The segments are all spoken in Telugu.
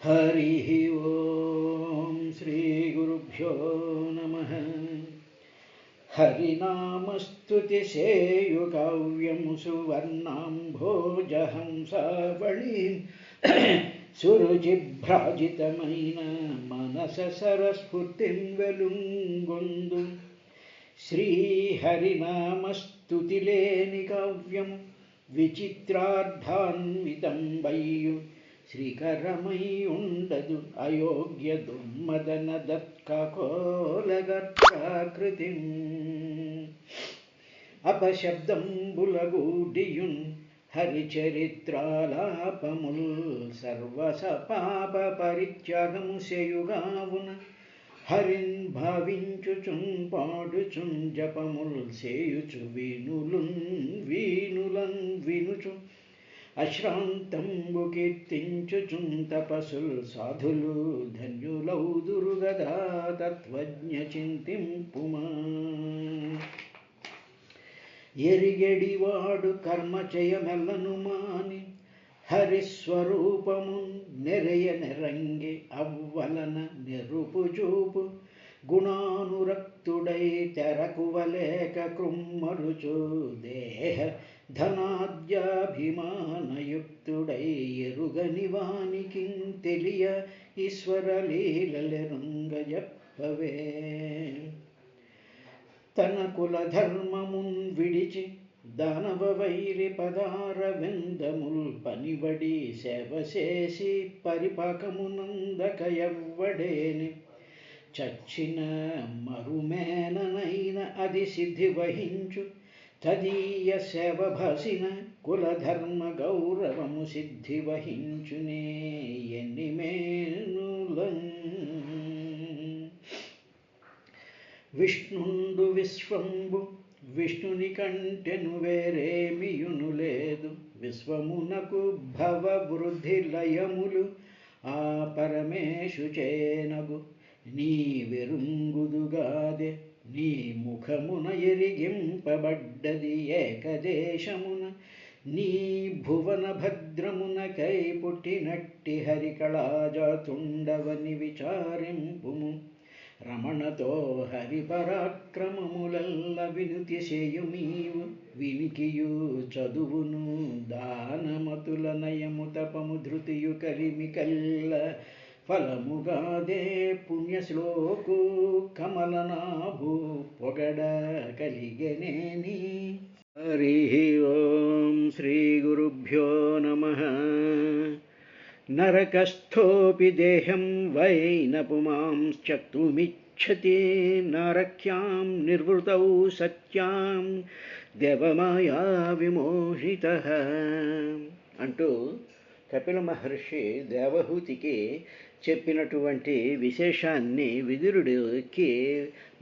हरिः ओं श्रीगुरुभ्यो नमः। हरिनामस्तुतिसेयुकाव्यं सुवर्णाम्भोजहंसावळीं सुरुचिभ्राजितమైన మనస సరస్ఫూర్తిం వెలుంగొందు శ్రీహరినామస్తుతిలేని కావ్యం విచిత్రార్థాన్వితం వయ్యు శ్రీకరమై ఉండదు అయోగ్య దుర్మదన దత్కోలగర్కాకృతిం అపశబ్దంబులగూడియున్ హరిచరిత్రాలాపముల్ సర్వసపాప పరిత్యాగము సేయుగావున హరిన్ భావించుచున్ పాడుచున్ జపముల్ సేయుచు వీనులన్ వినుచు అశ్రాంతంబు కీర్తించుచున్ తపసుల్ సాధులు ధన్యులౌదురు గదా తత్వజ్ఞ చింతింపుమా. ఎరిగెడివాడు కర్మచయమెల్లను మాని హరిస్వరూపము నెరయ నెరంగి అవ్వలన నెరుపుచూపు గుణానురక్తుడై తెరకువలేక కృమ్మరుచు దేహ ధనాద్యాభిమానయుక్తుడై ఎరుగని వానికి తెలియ ఈశ్వరలీలెరుంగజప్పవే. తన కుల ధర్మమున్ విడిచి దానవ వైరి పదార విందముల్ పనిబడి సేవ చేసి పరిపాకమునందక ఎవ్వడేని చచ్చిన మరుమేననైన అది సిద్ధి వహించు తదీయ సేవ భాసిన కులధర్మ గౌరవము సిద్ధి వహించునే ఎన్ని మేనులం. విష్ణుండు విశ్వంబు విష్ణుని కంటెను వేరేమియును లేదు. విశ్వమునకు భవ వృద్ధి లయములు ఆ పరమేశు చేనగు నీ వెరుంగుదుగాదే. నీ ముఖమున ఎరిగింపబడ్డది ఏకదేశమున నీ భువన భద్రమునకై పుట్టినట్టి హరికళాజాతుండవని విచారింపుము. రమణతో హరిపరాక్రమములల్ల వినుతి చేయుమీవు వినికియు చదువును దానమతుల నయము తపము ధృతియు కలిమి కల్ల ఫలముగాదే పుణ్యశ్లోకు కమలనాభు పొగడ కలిగనేని. హరి ఓం శ్రీ గురుభ్యో నమః. నరకస్థోపి దేహం వై నపుమాంశ్చక్తుమిచ్చతి నరక్యాం నిర్వృతౌ సత్యాం దేవమాయా విమోహితః అంటూ కపిల మహర్షి దేవహూతికి చెప్పినటువంటి విశేషాన్ని విదురుడికి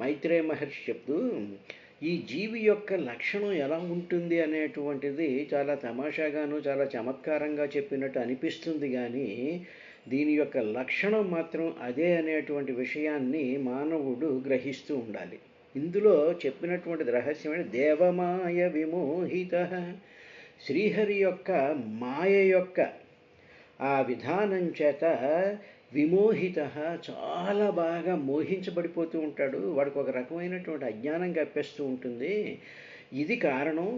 మైత్రేయ మహర్షి చెప్తూ ఈ జీవి యొక్క లక్షణం ఎలా ఉంటుంది అనేటువంటిది చాలా తమాషాగాను చాలా చమత్కారంగా చెప్పినట్టు అనిపిస్తుంది, కానీ దీని యొక్క లక్షణం మాత్రం అదే అనేటువంటి విషయాన్ని మానవుడు గ్రహిస్తూ ఉండాలి. ఇందులో చెప్పినటువంటి రహస్యమైన దేవమాయ విమోహితః, శ్రీహరి యొక్క మాయ యొక్క ఆ విధానం చేత విమోహిత చాలా బాగా మోహించబడిపోతూ ఉంటాడు. వాడికి ఒక రకమైనటువంటి అజ్ఞానం కప్పేస్తూ ఉంటుంది. ఇది కారణం.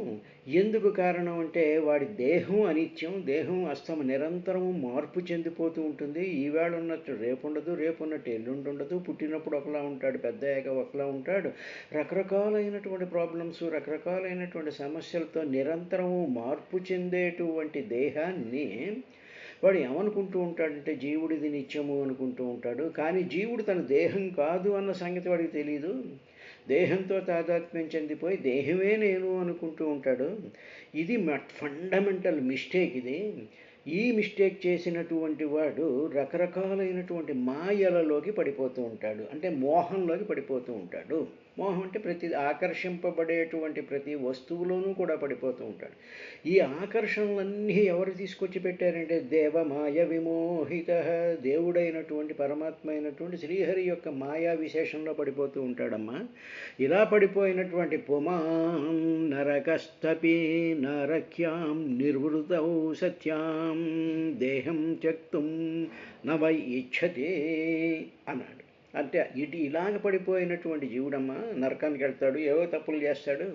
ఎందుకు కారణం అంటే వాడి దేహం అనిత్యం, దేహం అస్తమ నిరంతరము మార్పు చెందిపోతూ ఉంటుంది. ఈవేళ ఉన్నట్టు రేపు ఉండదు, రేపు ఉన్నట్టు ఎల్లుండి ఉండదు. పుట్టినప్పుడు ఒకలా ఉంటాడు, పెద్ద అయ్యాక ఒకలా ఉంటాడు. రకరకాలైనటువంటి ప్రాబ్లమ్స్, రకరకాలైనటువంటి సమస్యలతో నిరంతరము మార్పు చెందేటువంటి దేహాన్ని వాడు ఏమనుకుంటూ ఉంటాడంటే జీవుడిది నిత్యము అనుకుంటూ ఉంటాడు. కానీ జీవుడు తన దేహం కాదు అన్న సంగతి వాడికి తెలియదు. దేహంతో తాదాత్మ్యం చెందిపోయి దేహమే నేను అనుకుంటూ ఉంటాడు. ఇది ఫండమెంటల్ మిస్టేక్. ఈ మిస్టేక్ చేసినటువంటి వాడు రకరకాలైనటువంటి మాయలలోకి పడిపోతూ ఉంటాడు, అంటే మోహంలోకి పడిపోతూ ఉంటాడు. మోహం అంటే ప్రతి ఆకర్షింపబడేటువంటి ప్రతి వస్తువులోనూ కూడా పడిపోతూ ఉంటాడు. ఈ ఆకర్షణలన్నీ ఎవరు తీసుకొచ్చి పెట్టారంటే దేవమాయ విమోహిత, దేవుడైనటువంటి పరమాత్మ అయినటువంటి శ్రీహరి యొక్క మాయా విశేషంలో పడిపోతూ ఉంటాడమ్మా. ఇలా పడిపోయినటువంటి పుమాం నరకస్తపి నరక్యాం నిర్వృతౌ సత్యాం దేహం త్యక్తుం నవై ఇచ్చతే అన్నాడు. అంటే ఇలాగ పడిపోయినటువంటి జీవుడమ్మ నరకానికి వెళ్తాడు, ఏవో తప్పులు చేస్తాడు,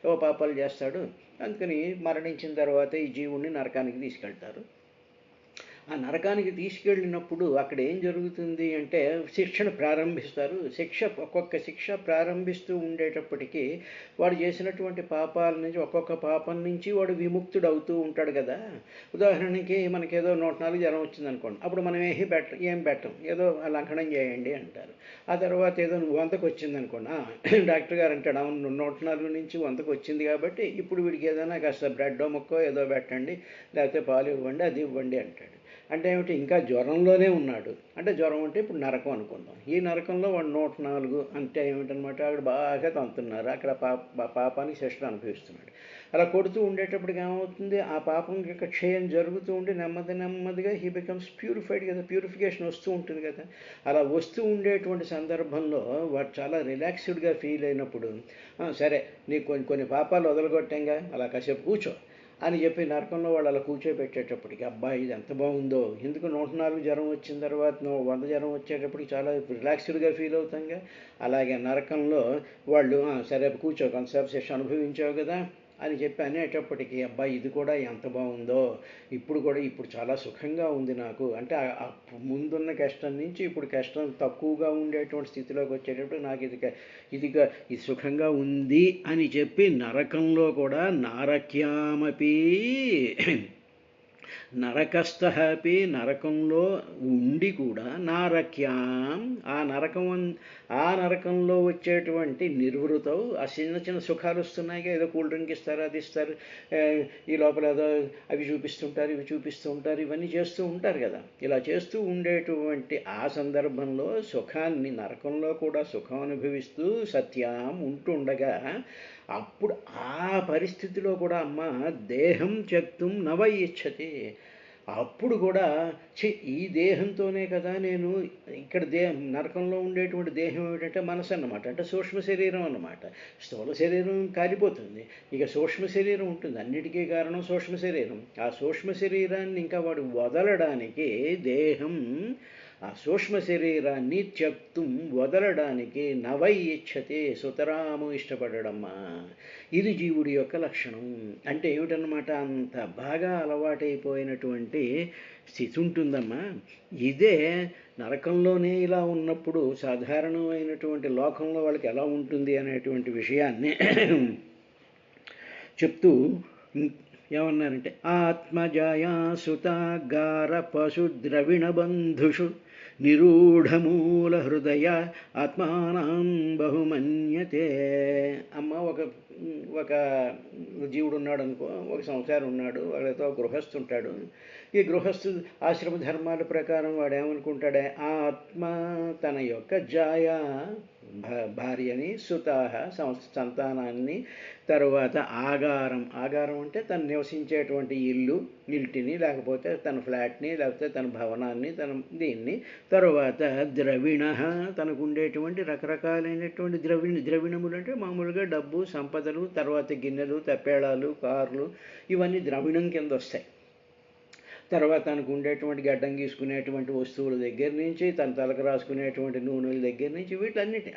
ఏవో పాపాలు చేస్తాడు. అందుకని మరణించిన తర్వాత ఈ జీవుడిని నరకానికి తీసుకెళ్తారు. ఆ నరకానికి తీసుకెళ్ళినప్పుడు అక్కడ ఏం జరుగుతుంది అంటే శిక్షను ప్రారంభిస్తారు. ఒక్కొక్క శిక్ష ప్రారంభిస్తూ ఉండేటప్పటికీ వాడు చేసినటువంటి పాపాల నుంచి ఒక్కొక్క పాపం నుంచి వాడు విముక్తుడు అవుతూ ఉంటాడు కదా. ఉదాహరణకి మనకేదో 104 జ్వరం వచ్చిందనుకోండి, అప్పుడు మనం ఏం పెట్టం, ఏదో లంఘనం చేయండి అంటారు. ఆ తర్వాత ఏదో 100కు వచ్చిందనుకోండి, డాక్టర్ గారు అంటాడు, అవును 104 నుంచి 100కు వచ్చింది కాబట్టి ఇప్పుడు వీడికి ఏదైనా కాస్త బ్రెడ్డో ముక్కో ఏదో పెట్టండి, లేకపోతే పాలు ఇవ్వండి, అది ఇవ్వండి అంటాడు. అంటే ఏమిటి, ఇంకా జ్వరంలోనే ఉన్నాడు. అంటే జ్వరం అంటే ఇప్పుడు నరకం అనుకుందాం. ఈ నరకంలో వాడు 104 అంటే ఏమిటనమాట, అక్కడ బాగా తంతున్నారు, అక్కడ పాపానికి శిక్షణ అనుభవిస్తున్నాడు. అలా కొడుతూ ఉండేటప్పటికి ఏమవుతుంది, ఆ పాపం యొక్క క్షయం జరుగుతూ ఉండి నెమ్మదిగా హీ బికమ్స్ ప్యూరిఫైడ్ కదా, ప్యూరిఫికేషన్ వస్తూ ఉంటుంది కదా. అలా వస్తూ ఉండేటువంటి సందర్భంలో వాడు చాలా రిలాక్స్డ్గా ఫీల్ అయినప్పుడు, సరే నీకు కొన్ని పాపాలు వదలగొట్టాంగా, అలా కాసేపు కూర్చో అని చెప్పి నరకంలో వాళ్ళు అలా కూర్చోబెట్టేటప్పటికి, అబ్బాయి ఇది ఎంత బాగుందో, ఎందుకు 104 జ్వరం వచ్చిన తర్వాత 100 జ్వరం వచ్చేటప్పటికి చాలా రిలాక్స్డ్గా ఫీల్ అవుతాంగా. అలాగే నరకంలో వాళ్ళు సరే కూర్చో, కొంతసేపు శిక్ష అనుభవించావు కదా అని చెప్పి అనేటప్పటికీ, అబ్బాయి ఇది కూడా ఎంత బాగుందో, ఇప్పుడు చాలా సుఖంగా ఉంది నాకు. అంటే ముందున్న కష్టం నుంచి ఇప్పుడు కష్టం తక్కువగా ఉండేటువంటి స్థితిలోకి వచ్చేటప్పుడు నాకు ఇది సుఖంగా ఉంది అని చెప్పి నరకంలో కూడా నారక్యామపి నరకస్థపి నరకంలో ఉండి కూడా నారక్యాం ఆ నరకంలో వచ్చేటువంటి నిర్వృతం, ఆ చిన్న సుఖాలు వస్తున్నాయిగా, ఏదో కూల్ డ్రింక్ ఇస్తారు, అది ఇస్తారు, ఈ లోపల ఏదో అవి చూపిస్తుంటారు, ఇవి చూపిస్తూ ఉంటారు, ఇవన్నీ చేస్తూ ఉంటారు కదా. ఇలా చేస్తూ ఉండేటువంటి ఆ సందర్భంలో సుఖాన్ని, నరకంలో కూడా సుఖం అనుభవిస్తూ సత్యం ఉంటుండగా, అప్పుడు ఆ పరిస్థితిలో కూడా అమ్మ దేహం త్యక్తుం నవై ఇచ్చతి, అప్పుడు కూడా ఈ దేహంతోనే కదా నేను ఇక్కడ నరకంలో ఉండేటువంటి దేహం ఏమిటంటే మనసు అన్నమాట, అంటే సూక్ష్మ శరీరం అన్నమాట. స్థూల శరీరం కాలిపోతుంది, ఇక సూక్ష్మ శరీరం ఉంటుంది, అన్నిటికీ కారణం సూక్ష్మ శరీరం. ఆ సూక్ష్మ శరీరాన్ని ఇంకా వాడు వదలడానికి దేహం, ఆ సూక్ష్మ శరీరాన్ని త్యక్తుం వదలడానికి నవై ఇచ్చతే సుతరాము ఇష్టపడడమ్మా. ఇది జీవుడి యొక్క లక్షణం. అంటే ఏమిటన్నమాట, అంత బాగా అలవాటైపోయినటువంటి స్థితి ఉంటుందమ్మా. ఇదే నరకంలోనే ఇలా ఉన్నప్పుడు సాధారణమైనటువంటి లోకంలో వాళ్ళకి ఎలా ఉంటుంది అనేటువంటి విషయాన్ని చెప్తూ ఏమన్నారంటే, ఆత్మజాయా సుతాగార పశు ద్రవిణ బంధుషు నిరూఢమూల హృదయ ఆత్మానం బహుమన్యతే. అమ్మ ఒక జీవుడు ఉన్నాడు అనుకో, ఒక సంసారం ఉన్నాడు, వాళ్ళతో గృహస్థు ఉంటాడు. ఈ గృహస్థు ఆశ్రమ ధర్మాల ప్రకారం వాడు ఏమనుకుంటాడే, ఆత్మ తన యొక్క జాయ భార్యని, సుతాహ సంతానాన్ని, తరువాత ఆగారం అంటే తను నివసించేటువంటి ఇంటిని, లేకపోతే తన ఫ్లాట్ని, లేకపోతే తన భవనాన్ని, తన దీన్ని, తరువాత ద్రవిణ తనకు ఉండేటువంటి రకరకాలైనటువంటి ద్రవిణములు అంటే మామూలుగా డబ్బు, సంపదలు, తర్వాత గిన్నెలు, తప్పేళాలు, కార్లు, ఇవన్నీ ద్రవిణం కింద వస్తాయి. తర్వాత తనకు ఉండేటువంటి గడ్డం గీసుకునేటువంటి వస్తువుల దగ్గర నుంచి, తన తలకు రాసుకునేటువంటి నూనెల దగ్గర నుంచి,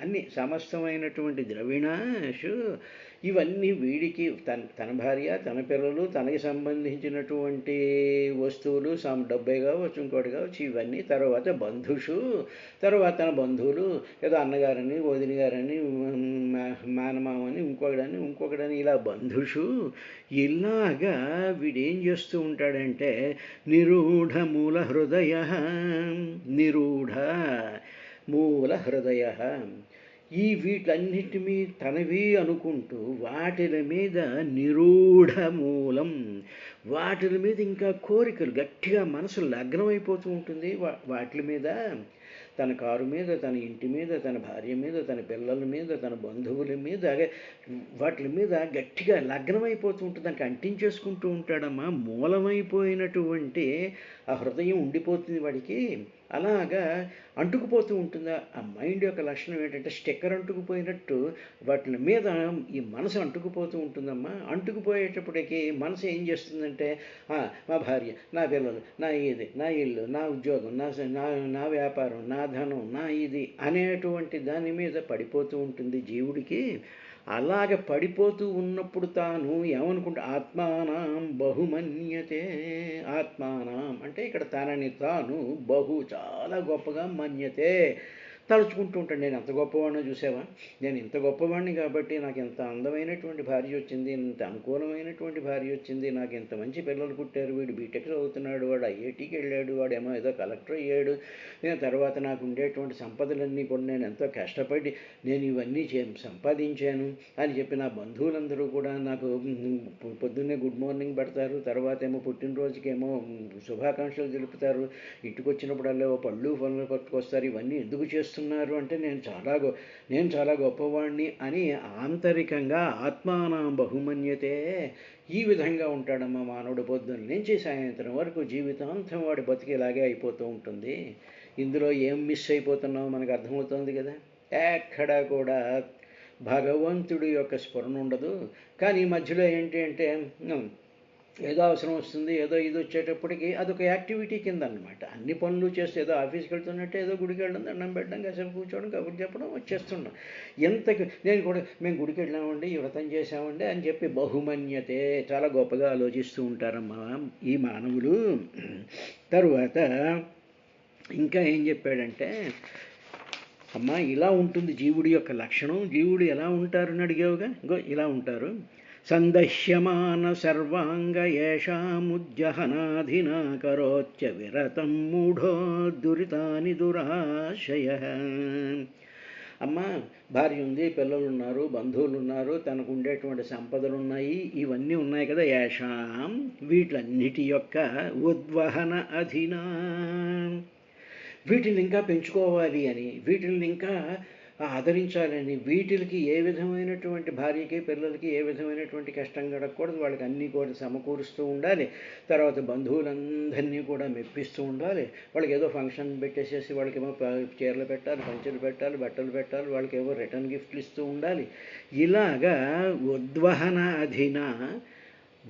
అన్ని సమస్తమైనటువంటి ద్రవిణాషు ఇవన్నీ వీడికి తన భార్య, తన పిల్లలు, తనకి సంబంధించినటువంటి వస్తువులు, డబ్బే కావచ్చు, ఇంకోటి కావచ్చు, ఇవన్నీ. తర్వాత బంధుషు, తర్వాత తన బంధువులు, ఏదో అన్నగారని, వదిన గారని, మేనమామని, ఇంకొకడని ఇలా బంధుషు. ఇలాగా వీడేం చేస్తూ ఉంటాడంటే నిరూఢ మూల హృదయ ఈ వీటన్నిటి మీద తనవి అనుకుంటూ వాటిల మీద నిరూఢ మూలం, వాటిల మీద ఇంకా కోరికలు గట్టిగా మనసు లగ్నమైపోతూ ఉంటుంది వాటి మీద. తన కారు మీద, తన ఇంటి మీద, తన భార్య మీద, తన పిల్లల మీద, తన బంధువుల మీద, వాటి మీద గట్టిగా లగ్నమైపోతూ ఉంటుంది, దానికి అంటించేసుకుంటూ ఉంటాడమ్మా. మూలమైపోయినటువంటి ఆ హృదయం ఉండిపోతుంది వాడికి, అలాగా అంటుకుపోతూ ఉంటుందా. ఆ మైండ్ యొక్క లక్షణం ఏంటంటే స్టిక్కర్ అంటుకుపోయినట్టు వాటి మీద ఈ మనసు అంటుకుపోతూ ఉంటుందమ్మా. అంటుకుపోయేటప్పటికి మనసు ఏం చేస్తుందంటే మా భార్య, నా పిల్లలు, నా ఇది, నా ఇల్లు, నా ఉద్యోగం, నా వ్యాపారం, నా ధనం, నా ఇది అనేటువంటి దాని మీద పడిపోతూ ఉంటుంది జీవుడికి. అలాగ పడిపోతూ ఉన్నప్పుడు తాను ఏమనుకుంటా, ఆత్మానం బహుమన్యతే. ఆత్మానం అంటే ఇక్కడ తనని తాను చాలా గొప్పగా మన్యతే, తలుచుకుంటూ ఉంటాడు. నేను ఎంత గొప్పవాడినో చూసావా, నేను ఇంత గొప్పవాడిని కాబట్టి నాకు ఎంత అందమైనటువంటి భార్య వచ్చింది, ఇంత అనుకూలమైనటువంటి భార్య వచ్చింది, నాకు ఎంత మంచి పిల్లలు పుట్టారు, వీడు బీటెక్ చదువుతున్నాడు, వాడు ఐఐటీకి వెళ్ళాడు, వాడేమో ఏదో కలెక్టర్ అయ్యాడు, తర్వాత నాకు ఉండేటువంటి సంపదలన్నీ కూడా నేను ఎంతో కష్టపడి నేను ఇవన్నీ సంపాదించాను అని చెప్పి నా బంధువులందరూ కూడా నాకు పొద్దున్నే గుడ్ మార్నింగ్ పెడతారు, తర్వాత ఏమో పుట్టినరోజుకేమో శుభాకాంక్షలు తెలుపుతారు, ఇంటికి వచ్చినప్పుడల్లా పళ్ళు పట్టుకొస్తారు. ఇవన్నీ ఎందుకు చేస్తున్నారు అంటే నేను చాలా గొప్పవాడిని అని ఆంతరికంగా ఆత్మానం బహుమన్యతే. ఈ విధంగా ఉంటాడమ్మా మానవుడు పొద్దున్న నుంచి సాయంత్రం వరకు జీవితాంతం వాడి బతికేలాగే అయిపోతూ ఉంటుంది. ఇందులో ఏం మిస్ అయిపోతున్నామో మనకు అర్థమవుతుంది కదా. ఎక్కడా కూడా భగవంతుడి యొక్క స్ఫురణ ఉండదు. కానీ మధ్యలో ఏంటి అంటే ఏదో అవసరం వస్తుంది, ఏదో ఇది వచ్చేటప్పటికి అదొక యాక్టివిటీ కింద అనమాట. అన్ని పనులు చేస్తే ఏదో ఆఫీస్కి వెళ్తున్నట్టే ఏదో గుడికి వెళ్ళడం, దండం పెట్టడం, కాసేపు కూర్చోవడం, కబుర్లు చెప్పడం, వచ్చేస్తున్నాం. నేను కూడా మేము గుడికి వెళ్ళామండి, ఈ వ్రతం చేసామండి అని చెప్పి బహుమన్యతే, చాలా గొప్పగా ఆలోచిస్తూ ఉంటారమ్మా ఈ మానవులు. తరువాత ఇంకా ఏం చెప్పాడంటే, అమ్మా ఇలా ఉంటుంది జీవుడి యొక్క లక్షణం. జీవుడు ఎలా ఉంటారని అడిగావుగా, ఇంకో ఇలా ఉంటారు. సందహ్యమాన సర్వాంగ ఏషాముజ్జహనాధినా కరోత్య విరతం మూఢో దురితాని దురాశయ. అమ్మ భార్య ఉంది, పిల్లలు ఉన్నారు, బంధువులు ఉన్నారు, తనకు ఉండేటువంటి సంపదలు ఉన్నాయి, ఇవన్నీ ఉన్నాయి కదా. ఏషాం వీటన్నిటి యొక్క ఉద్వహన అధినా, వీటిని ఇంకా పెంచుకోవాలి అని, వీటిని ఇంకా ఆదరించాలని, వీటికి ఏ విధమైనటువంటి భార్యకి పిల్లలకి ఏ విధమైనటువంటి కష్టం గడకూడదు, వాళ్ళకి అన్నీ కూడా సమకూరుస్తూ ఉండాలి. తర్వాత బంధువులందరినీ కూడా మెప్పిస్తూ ఉండాలి. వాళ్ళకి ఏదో ఫంక్షన్ పెట్టేసేసి వాళ్ళకేమో చీరలు పెట్టాలి, పంచెలు పెట్టాలి, బట్టలు పెట్టాలి, వాళ్ళకి ఏవో రిటర్న్ గిఫ్ట్లు ఇస్తూ ఉండాలి. ఇలాగా ఉద్వహన అధీన,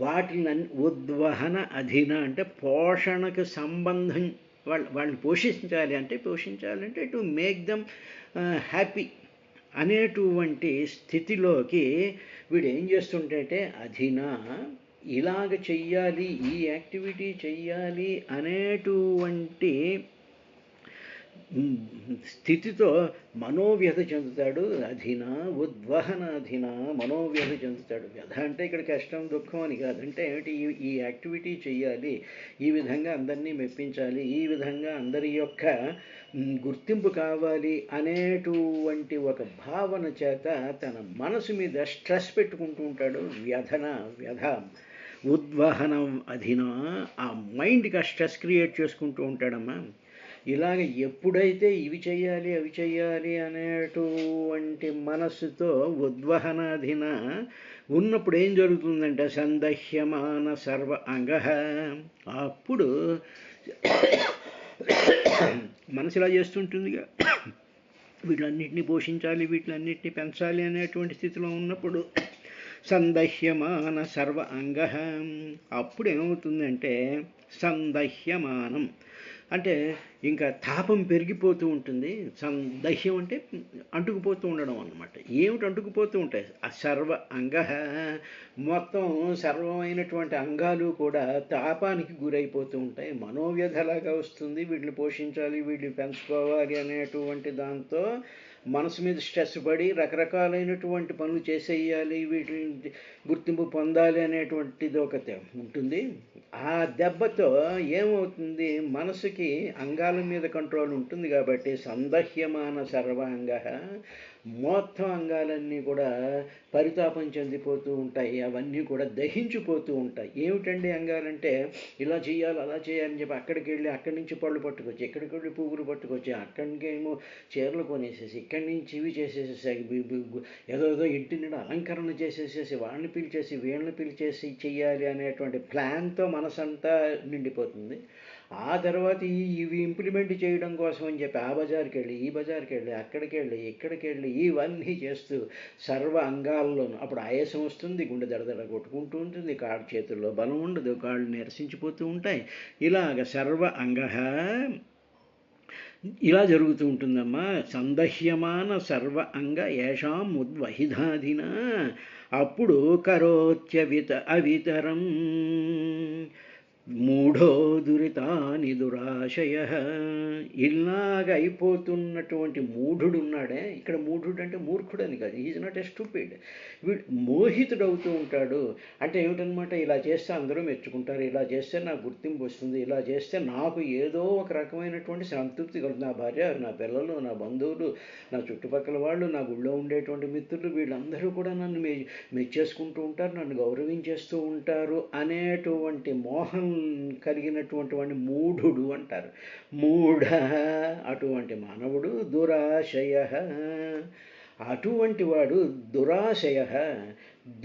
వాటిని ఉద్వహన అధీన అంటే పోషణకు సంబంధం, వాళ్ళని పోషించాలంటే టు మేక్ దమ్ హ్యాపీ అనేటువంటి స్థితిలోకి వీడు ఏం చేస్తుంటే అధినా ఇలాగ చెయ్యాలి, ఈ యాక్టివిటీ చెయ్యాలి అనేటువంటి స్థితితో మనోవ్యధ చెందుతాడు. అధిన ఉద్వహన అధిన మనోవ్యధ చెందుతాడు. వ్యధ అంటే ఇక్కడ కష్టం దుఃఖం అని కాదంటే ఏమిటి, ఈ యాక్టివిటీ చెయ్యాలి, ఈ విధంగా అందరినీ మెప్పించాలి, ఈ విధంగా అందరి యొక్క గుర్తింపు కావాలి అనేటువంటి ఒక భావన చేత తన మనసు మీద స్ట్రెస్ పెట్టుకుంటూ ఉంటాడు. వ్యధ ఉద్వహనం అధిన ఆ మైండ్కి ఆ స్ట్రెస్ క్రియేట్ చేసుకుంటూ ఉంటాడమ్మా. ఇలాగ ఎప్పుడైతే ఇవి చెయ్యాలి అవి చెయ్యాలి అనేటువంటి మనస్సుతో ఉద్వహనాధీన ఉన్నప్పుడు ఏం జరుగుతుందంటే సందహ్యమాన సర్వ అంగ, అప్పుడు మనసు ఇలా చేస్తుంటుందిగా, వీటిలన్నింటినీ పోషించాలి, వీటిలన్నింటినీ పెంచాలి అనేటువంటి స్థితిలో ఉన్నప్పుడు సందహ్యమాన సర్వ అంగ, అప్పుడు ఏమవుతుందంటే సందహ్యమానం అంటే ఇంకా తాపం పెరిగిపోతూ ఉంటుంది. దహ్యం అంటే అంటుకుపోతూ ఉండడం అన్నమాట. ఏమిటి అంటుకుపోతూ ఉంటాయి, ఆ సర్వ అంగ మొత్తం సర్వమైనటువంటి అంగాలు కూడా తాపానికి గురైపోతూ ఉంటాయి. మనోవ్యధలాగా వస్తుంది, వీటిని పోషించాలి, వీటిని పెంచుకోవాలి అనేటువంటి దాంతో మనసు మీద స్ట్రెస్ పడి రకరకాలైనటువంటి పనులు చేసేయాలి, వీటిని గుర్తింపు పొందాలి అనేటువంటిది ఒకటి ఉంటుంది. ఆ దెబ్బతో ఏమవుతుంది, మనసుకి అంగాల అంగాల మీద కంట్రోల్ ఉంటుంది కాబట్టి సందహ్యమాన సర్వాంగ, మొత్తం అంగాలన్నీ కూడా పరితాపం చెందిపోతూ ఉంటాయి, అవన్నీ కూడా దహించిపోతూ ఉంటాయి. ఏమిటండి అంగాలంటే, ఇలా చేయాలి అలా చేయాలని చెప్పి అక్కడికి వెళ్ళి అక్కడి నుంచి పళ్ళు పట్టుకొచ్చి, ఇక్కడికి వెళ్ళి పువ్వులు పట్టుకొచ్చి, అక్కడికేమో చీరలు కొనేసేసి, ఇక్కడి నుంచి ఇవి చేసేసేసి, ఏదో ఇంటి నిండా అలంకరణ చేసేసేసి, వాళ్ళని పిలిచేసి వీళ్ళని పిలిచేసి చెయ్యాలి అనేటువంటి ప్లాన్తో మనసంతా నిండిపోతుంది. ఆ తర్వాత ఇవి ఇంప్లిమెంట్ చేయడం కోసం అని చెప్పి ఆ బజార్కి వెళ్ళి ఈ బజార్కి వెళ్ళి అక్కడికి వెళ్ళి ఇక్కడికి వెళ్ళి ఇవన్నీ చేస్తూ సర్వ అంగాల్లోనూ అప్పుడు ఆయాసం వస్తుంది, గుండె దడదడ కొట్టుకుంటూ ఉంటుంది, కాళ్ళ చేతుల్లో బలం ఉండదు, కాళ్ళు నిరసించిపోతూ ఉంటాయి. ఇలాగ సర్వ అంగ ఇలా జరుగుతూ ఉంటుందమ్మా. సందహ్యమాన సర్వ అంగ ఏషాం ఉద్వహిధాదిన. అప్పుడు అవితరం మూఢో దురితాని దురాశయ. ఇలాగ అయిపోతున్నటువంటి మూఢుడు ఉన్నాడే, ఇక్కడ మూఢుడు అంటే మూర్ఖుడు అని కాదు, ఈజ్ నాట్ ఎ స్టూపిడ్. వీడు మోహితుడవుతూ ఉంటాడు. అంటే ఏమిటనమాట, ఇలా చేస్తే అందరూ మెచ్చుకుంటారు, ఇలా చేస్తే నాకు గుర్తింపు వస్తుంది, ఇలా చేస్తే నాకు ఏదో ఒక రకమైనటువంటి సంతృప్తి కలుగుతుంది. నా భార్య, నా పిల్లలు, నా బంధువులు, నా చుట్టుపక్కల వాళ్ళు, నా గుళ్ళో ఉండేటువంటి మిత్రులు, వీళ్ళందరూ కూడా నన్ను మెచ్చేసుకుంటూ ఉంటారు, నన్ను గౌరవించేస్తూ ఉంటారు అనేటువంటి మోహం కలిగినటువంటి వాడిని మూఢుడు అంటారు. మూఢ అటువంటి మానవుడు, దురాశయ అటువంటి వాడు, దురాశయ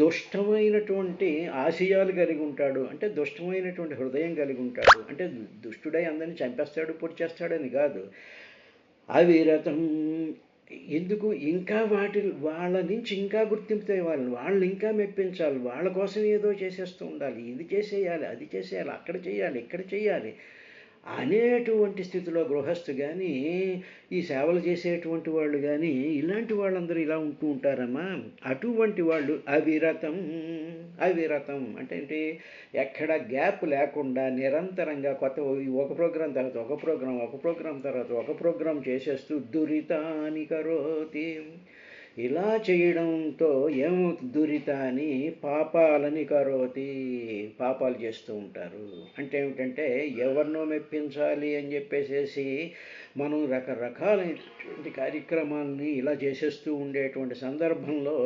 దుష్టమైనటువంటి ఆశయాలు కలిగి ఉంటాడు. అంటే దుష్టమైనటువంటి హృదయం కలిగి ఉంటాడు. అంటే దుష్టుడై అందరినీ చంపేస్తాడు, పొడి చేస్తాడని కాదు. అవిరతం ఎందుకు, ఇంకా వాళ్ళ నుంచి ఇంకా గుర్తింపు తేవాలి, వాళ్ళు ఇంకా మెప్పించాలి, వాళ్ళ కోసం ఏదో చేసేస్తూ ఉండాలి, ఇది చేసేయాలి, అది చేసేయాలి, అక్కడ చేయాలి, ఇక్కడ చేయాలి అనేటువంటి స్థితిలో గృహస్థు కానీ, ఈ సేవలు చేసేటువంటి వాళ్ళు కానీ, ఇలాంటి వాళ్ళందరూ ఇలా ఉంటూ ఉంటారమ్మా. అటువంటి వాళ్ళు అవిరతం అంటే ఏంటి, ఎక్కడ గ్యాప్ లేకుండా నిరంతరంగా కొత్త ఒక ప్రోగ్రాం తర్వాత ఒక ప్రోగ్రాం తర్వాత ఒక ప్రోగ్రాం చేసేస్తూ దురితాని కరోతి. ఇలా చేయడంతో ఏమవుతుంది, దురితాని పాపాలని కరోతి, పాపాలు చేస్తూ ఉంటారు. అంటే ఏమిటంటే, ఎవరినో మెప్పించాలి అని చెప్పేసేసి మనం రకరకాలైనటువంటి కార్యక్రమాలని ఇలా చేసేస్తూ ఉండేటువంటి సందర్భంలో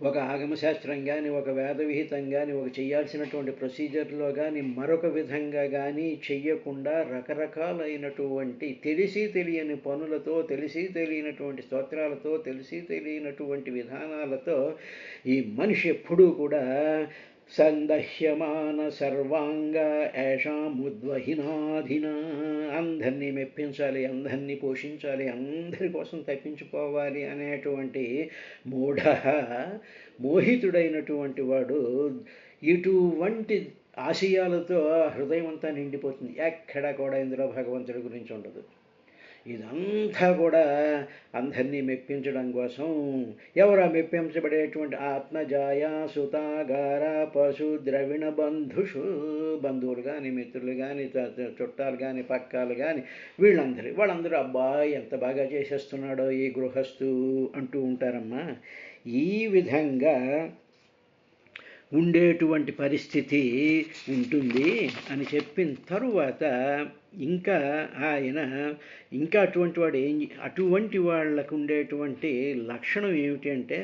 ఒక ఆగమశాస్త్రం కానీ, ఒక వేద విహితం కానీ, ఒక చేయాల్సినటువంటి ప్రొసీజర్లో కానీ, మరొక విధంగా కానీ చెయ్యకుండా రకరకాలైనటువంటి తెలిసి తెలియని పనులతో, తెలిసి తెలియనటువంటి స్తోత్రాలతో, తెలిసి తెలియనటువంటి విధానాలతో ఈ మనిషి ఎప్పుడూ కూడా సందహ్యమాన సర్వాంగ ఏషాముద్వహినాధిన. అందరినీ మెప్పించాలి, అందరినీ పోషించాలి, అందరి కోసం తప్పించుకోవాలి అనేటువంటి మోహితుడైనటువంటి వాడు ఇటువంటి ఆశయాలతో హృదయం అంతా నిండిపోతుంది. ఎక్కడ కూడా ఇందులో భగవంతుడి గురించి ఉండదు. ఇదంతా కూడా అందరినీ మెప్పించడం కోసం. ఎవరా మెప్పించబడేటువంటి ఆత్మజాయ సుతాగార పశు ద్రవిణ బంధువులు కానీ, మిత్రులు కానీ, చుట్టాలు కానీ, పక్కాలు కానీ, వాళ్ళందరూ అబ్బాయి ఎంత బాగా చేసేస్తున్నాడో ఈ గృహస్థు అంటూ ఉంటారమ్మా. ఈ విధంగా ఉండేటువంటి పరిస్థితి ఉంటుంది అని చెప్పిన తరువాత ఇంకా ఆయన అటువంటి వాళ్ళకు ఉండేటువంటి లక్షణం ఏమిటి అంటే,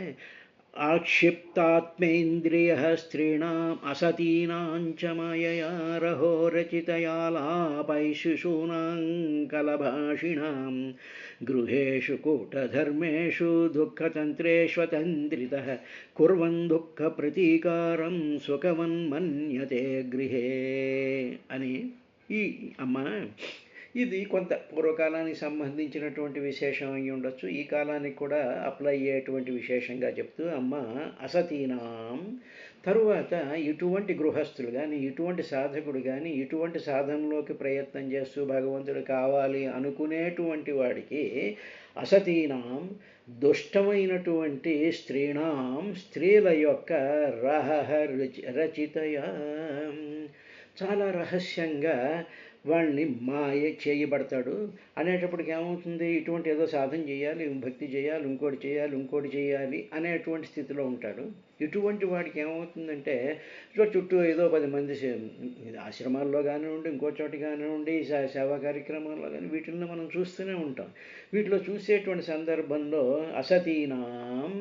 ఆక్షిప్తాత్మేంద్రియ స్త్రీణాం అసతీనాంచ మాయయా రహో రచితయా లాపైశిశూనాం కలభాషిణాం గృహేషు కూటధర్మేషు దుఃఖతంత్రేష్వతంత్రితః కుర్వన్ దుఃఖ ప్రతీకారం సుఖమన్మన్యతే గృహే అని. ఈ అమ్మ ఇది కొంత పూర్వకాలానికి సంబంధించినటువంటి విశేషం అయి ఉండొచ్చు, ఈ కాలానికి కూడా అప్లై అయ్యేటువంటి విశేషంగా చెప్తూ అమ్మ అసతీనాం తరువాత ఇటువంటి గృహస్థులు కానీ, ఇటువంటి సాధకుడు కానీ, ఇటువంటి సాధనలోకి ప్రయత్నం చేస్తూ భగవంతుడు కావాలి అనుకునేటువంటి వాడికి అసతీనాం దుష్టమైనటువంటి స్త్రీల యొక్క రచితయ చాలా రహస్యంగా వాడిని మాయ చేయబడతాడు. అనేటప్పటికి ఏమవుతుంది, ఇటువంటి ఏదో సాధన చేయాలి, భక్తి చేయాలి, ఇంకోటి చేయాలి అనేటువంటి స్థితిలో ఉంటాడు. ఇటువంటి వాడికి ఏమవుతుందంటే చుట్టూ ఏదో 10 మంది ఆశ్రమాల్లో కానివ్వండి, ఇంకో చోట కానివ్వండి, సేవా కార్యక్రమాల్లో కానీ వీటిల్లో మనం చూస్తూనే ఉంటాం. వీటిలో చూసేటువంటి సందర్భంలో అసతీనాం,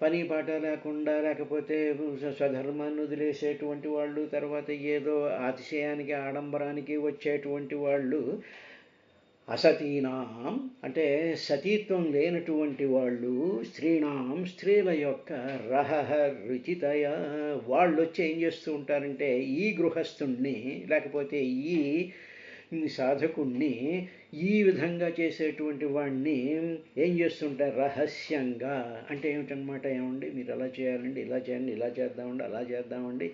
పని పాట లేకుండా, లేకపోతే స్వధర్మాన్ని వదిలేసేటువంటి వాళ్ళు, తర్వాత ఏదో అతిశయానికి ఆడంబరానికి వచ్చేటువంటి వాళ్ళు, అసతీనాం అంటే సతీత్వం లేనటువంటి వాళ్ళు, స్త్రీణాం స్త్రీల యొక్క రహ రుచితయ, వాళ్ళు వచ్చి ఏం చేస్తూ ఉంటారంటే ఈ గృహస్థుణ్ణి లేకపోతే ఈ సాధకుణ్ణి ఈ విధంగా చేసేటువంటి వాడిని ఏం చేస్తుంటారు, రహస్యంగా. అంటే ఏమిటనమాట, ఏమండి మీరు అలా చేయాలండి, ఇలా చేయండి, ఇలా చేద్దామండి, అలా చేద్దామండి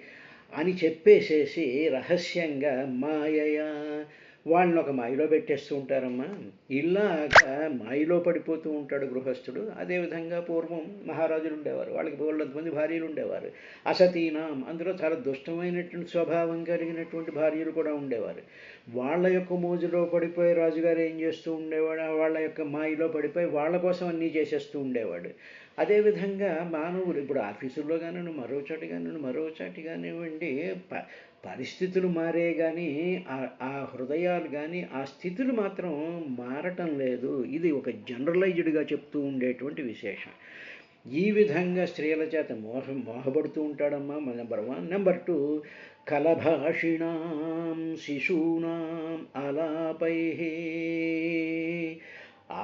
అని చెప్పేసేసి రహస్యంగా మాయయా వాళ్ళని ఒక మాయలో పెట్టేస్తూ ఉంటారమ్మా. ఇలాగా మాయలో పడిపోతూ ఉంటాడు గృహస్థుడు. అదేవిధంగా పూర్వం మహారాజులు ఉండేవారు, వాళ్ళకి బోళ్ళంతమంది భార్యలు ఉండేవారు. అసతీనాం, అందులో చాలా దుష్టమైనటువంటి స్వభావం కలిగినటువంటి భార్యలు కూడా ఉండేవారు. వాళ్ళ యొక్క మోజులో పడిపోయి రాజుగారు ఏం చేస్తూ ఉండేవాడు, వాళ్ళ యొక్క మాయలో పడిపోయి వాళ్ళ కోసం అన్నీ చేసేస్తూ ఉండేవాడు. అదేవిధంగా మానవులు ఇప్పుడు ఆఫీసుల్లో కానివ్వండి, మరో చోటి కానివ్వండి, పరిస్థితులు మారే కానీ ఆ హృదయాలు కానీ ఆ స్థితులు మాత్రం మారటం లేదు. ఇది ఒక జనరలైజ్డ్గా చెప్తూ ఉండేటువంటి విశేషం. ఈ విధంగా స్త్రీల చేత మోహపడుతూ ఉంటాడమ్మా. నెంబర్ 1. నెంబర్ 2, కలభాషిణాం శిశూనాం అలాపై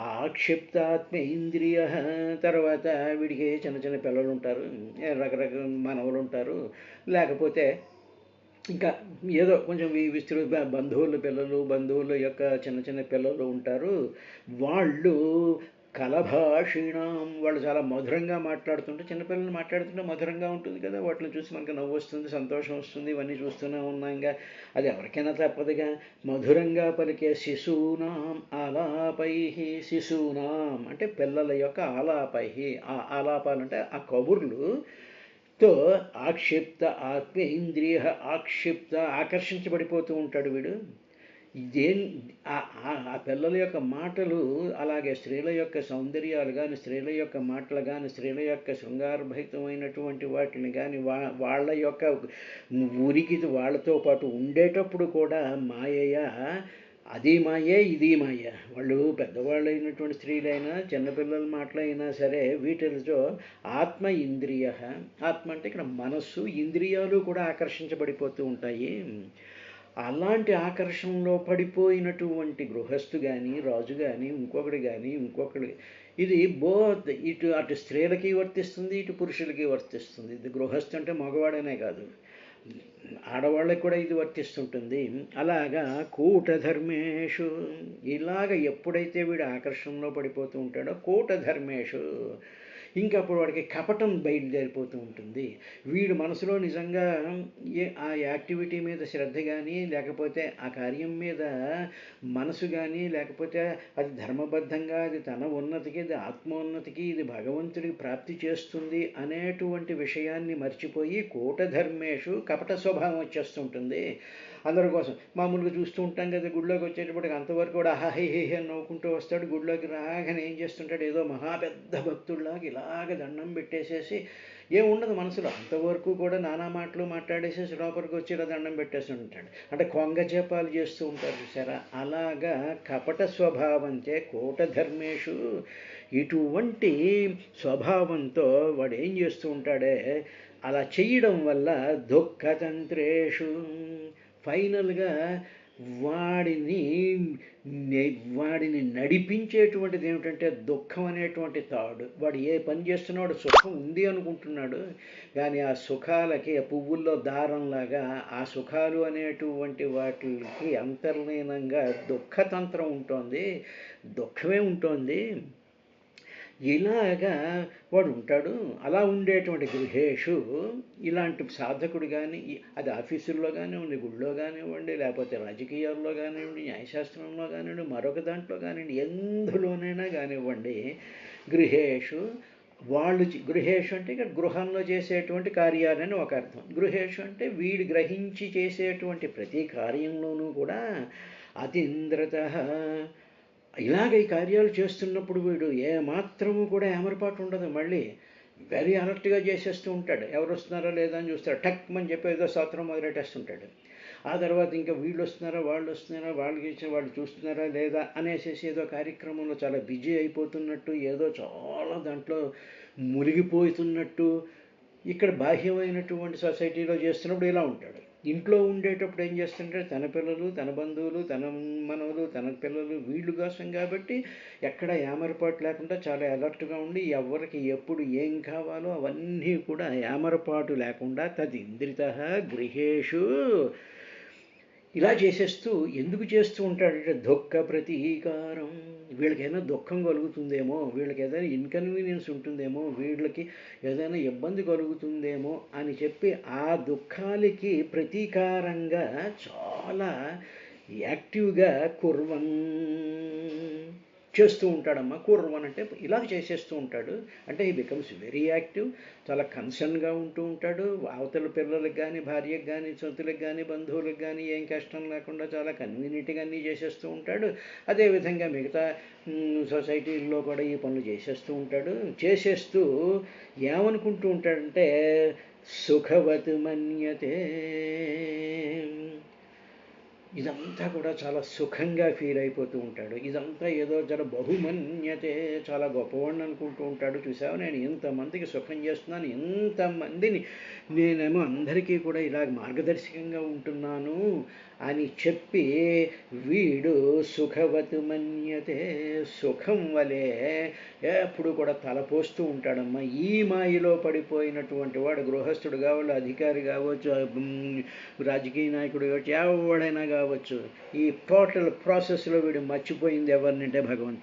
ఆక్షిప్తాత్మేంద్రియ. తర్వాత వీడికి చిన్న చిన్న పిల్లలు ఉంటారు, రకరకాల మనవలు ఉంటారు, లేకపోతే ఇంకా ఏదో కొంచెం విస్తృత బంధువుల యొక్క చిన్న చిన్న పిల్లలు ఉంటారు. వాళ్ళు కలభాషిణం, వాళ్ళు చాలా మధురంగా మాట్లాడుతుంటే, చిన్నపిల్లలు మాట్లాడుతుంటే మధురంగా ఉంటుంది కదా, వాటిని చూసి మనకు నవ్వు వస్తుంది, సంతోషం వస్తుంది. ఇవన్నీ చూస్తూనే ఉన్నాంగా, అది ఎవరికైనా తప్పదుగా. మధురంగా పలికే శిశూనాం ఆలాపై, శిశూనాం అంటే పిల్లల యొక్క ఆలాపై, ఆ ఆలాపాలంటే ఆ కబుర్లు తో ఆక్షిప్త ఆత్మేంద్రియ, ఆకర్షించబడిపోతూ ఉంటాడు వీడు. ఆ పిల్లల యొక్క మాటలు, అలాగే స్త్రీల యొక్క సౌందర్యాలు కానీ, స్త్రీల యొక్క మాటలు కానీ, స్త్రీల యొక్క శృంగారభరితమైనటువంటి వాటిని కానీ, వాళ్ళ యొక్క ఉనికి వాళ్ళతో పాటు ఉండేటప్పుడు కూడా మాయయ, అది మాయే ఇది మాయ. వాళ్ళు పెద్దవాళ్ళు అయినటువంటి స్త్రీలైనా చిన్నపిల్లల మాటలైనా సరే వీటితో ఆత్మ ఇంద్రియ, ఆత్మ అంటే ఇక్కడ మనస్సు, ఇంద్రియాలు కూడా ఆకర్షించబడిపోతూ ఉంటాయి. అలాంటి ఆకర్షణలో పడిపోయినటువంటి గృహస్థు కానీ, రాజు కానీ, ఇంకొకటి ఇది బోత్ అటు స్త్రీలకి వర్తిస్తుంది, ఇటు పురుషులకి వర్తిస్తుంది. ఇది గృహస్థు అంటే మగవాడనే కాదు, ఆడవాళ్ళకి కూడా ఇది వర్తిస్తుంటుంది. అలాగా కూటధర్మేషు, ఇలాగ ఎప్పుడైతే వీడు ఆకర్షణలో పడిపోతూ ఉంటాడో కూటధర్మేషు, ఇంకా అప్పుడు వాడికి కపటం బయలుదేరిపోతూ ఉంటుంది. వీడు మనసులో నిజంగా ఆ యాక్టివిటీ మీద శ్రద్ధ కానీ, లేకపోతే ఆ కార్యం మీద మనసు కానీ, లేకపోతే అది ధర్మబద్ధంగా, అది తన ఉన్నతికి, అది ఆత్మోన్నతికి, ఇది భగవంతుడికి ప్రాప్తి చేస్తుంది అనేటువంటి విషయాన్ని మర్చిపోయి కూటధర్మేషు కపట స్వభావం వచ్చేస్తుంటుంది. అందరి కోసం మామూలుగా చూస్తూ ఉంటాం కదా, గుడిలోకి వచ్చేటప్పటికి అంతవరకు కూడా హహి అని నవ్వుకుంటూ వస్తాడు. గుడిలోకి రాగానే ఏం చేస్తుంటాడు, ఏదో మహాపెద్ద భక్తుడిలాగా ఇలాగ దండం పెట్టేసేసి ఏముండదు మనసులో, అంతవరకు కూడా నానా మాటలు మాట్లాడేసేసి లోపలికి వచ్చి ఇలా దండం పెట్టేసి ఉంటాడు. అంటే కొంగ చేపాలు చేస్తూ ఉంటారు చూసారా, అలాగా కపట స్వభావంతే కూటధర్మేషు. ఇటువంటి స్వభావంతో వాడు ఏం చేస్తూ ఉంటాడే, అలా చేయడం వల్ల దుఃఖతంత్రేషు, ఫైనల్గా వాడిని నడిపించేటువంటిది ఏమిటంటే దుఃఖం అనేటువంటి తాడు. వాడు ఏ పని చేస్తున్నాడు, సుఖం ఉంది అనుకుంటున్నాడు, కానీ ఆ సుఖాలకి ఆ పువ్వుల్లో దారంలాగా ఆ సుఖాలు అనేటువంటి వాటికి అంతర్లీనంగా దుఃఖతంత్రం ఉంటుంది, దుఃఖమే ఉంటుంది. ఇలాగా వాడు ఉంటాడు. అలా ఉండేటువంటి గృహేషు, ఇలాంటి సాధకుడు కానీ, అది ఆఫీసుల్లో కానివ్వండి, గుళ్ళో కానివ్వండి, లేకపోతే రాజకీయాల్లో కానివ్వండి, న్యాయశాస్త్రంలో కానివ్వండి, మరొక దాంట్లో కానివ్వండి, ఎందులోనైనా కానివ్వండి, గృహేషు గృహేషు అంటే ఇక్కడ గృహంలో చేసేటువంటి కార్యాలని ఒక అర్థం. గృహేషు అంటే వీడు గ్రహించి చేసేటువంటి ప్రతి కార్యంలోనూ కూడా అతీంద్రత. ఇలాగ ఈ కార్యాలు చేస్తున్నప్పుడు వీడు ఏమాత్రము కూడా ఏమరపాటు ఉండదు. మళ్ళీ వెరీ అలర్ట్గా చేసేస్తూ ఉంటాడు. ఎవరు వస్తున్నారా లేదా అని చూస్తాడు. టక్ అని చెప్పి ఏదో స్తోత్రం మొదలెట్టేస్తుంటాడు. ఆ తర్వాత ఇంకా వీళ్ళు వస్తున్నారా వాళ్ళు వస్తున్నారా వాళ్ళు చూస్తున్నారా లేదా అనేసి ఏదో కార్యక్రమంలో చాలా బిజీ అయిపోతున్నట్టు, ఏదో చాలా దాంట్లో మునిగిపోతున్నట్టు ఇక్కడ బాహ్యమైనటువంటి సొసైటీలో చేస్తున్నప్పుడు ఇలా ఉంటాడు. ఇంట్లో ఉండేటప్పుడు ఏం చేస్తుంటాడు, తన పిల్లలు, తన బంధువులు, తన మనవలు, తన పిల్లలు వీళ్ళు కోసం కాబట్టి ఎక్కడ ఏమరపాటు లేకుండా చాలా అలర్ట్గా ఉండి ఎవరికి ఎప్పుడు ఏం కావాలో అవన్నీ కూడా ఏమరపాటు లేకుండా తదింద్రిత గృహేషు ఇలా చేసేస్తూ ఎందుకు చేస్తూ ఉంటాడంటే దుఃఖ ప్రతీకారం. వీళ్ళకైనా దుఃఖం కలుగుతుందేమో, వీళ్ళకి ఏదైనా ఇన్కన్వీనియన్స్ ఉంటుందేమో, వీళ్ళకి ఏదైనా ఇబ్బంది కలుగుతుందేమో అని చెప్పి ఆ దుఃఖాలకి ప్రతీకారంగా చాలా యాక్టివ్గా కుర్వన్ చేస్తూ ఉంటాడమ్మా. కుర్వన్ అంటే ఇలా చేసేస్తూ ఉంటాడు. అంటే ఈ బికమ్స్ వెరీ యాక్టివ్, చాలా కన్సర్న్గా ఉంటూ ఉంటాడు. అవతల పిల్లలకు కానీ, భార్యకు కానీ, సొంతులకు కానీ, బంధువులకు కానీ ఏం కష్టం లేకుండా చాలా కన్వీనియంట్గా అన్నీ చేసేస్తూ ఉంటాడు. అదేవిధంగా మిగతా సొసైటీల్లో కూడా ఈ పనులు చేసేస్తూ ఉంటాడు. చేసేస్తూ ఏమనుకుంటూ ఉంటాడంటే సుఖవత్ మన్యతే, ఇదంతా కూడా చాలా సుఖంగా ఫీల్ అయిపోతూ ఉంటాడు. ఇదంతా ఏదో చాలా బహుమన్యతే, చాలా గొప్పవాడిని అనుకుంటూ ఉంటాడు. చూసావు, నేను ఇంతమందికి సుఖం చేస్తున్నాను, ఇంతమందిని నేనేమో అందరికీ కూడా ఇలాగ మార్గదర్శకంగా ఉంటున్నాను అని చెప్పి వీడు సుఖవత్ మన్యతే, సుఖం వలె ఎప్పుడు కూడా తలపోస్తూ ఉంటాడమ్మా. ఈ మాయలో పడిపోయినటువంటి వాడు గృహస్థుడు కావచ్చు, అధికారి కావచ్చు, రాజకీయ నాయకుడు కావచ్చు, ఎవడైనా కావచ్చు, ఈ టోటల్ ప్రాసెస్లో వీడు మర్చిపోయింది ఎవరినంటే భగవంతుడు.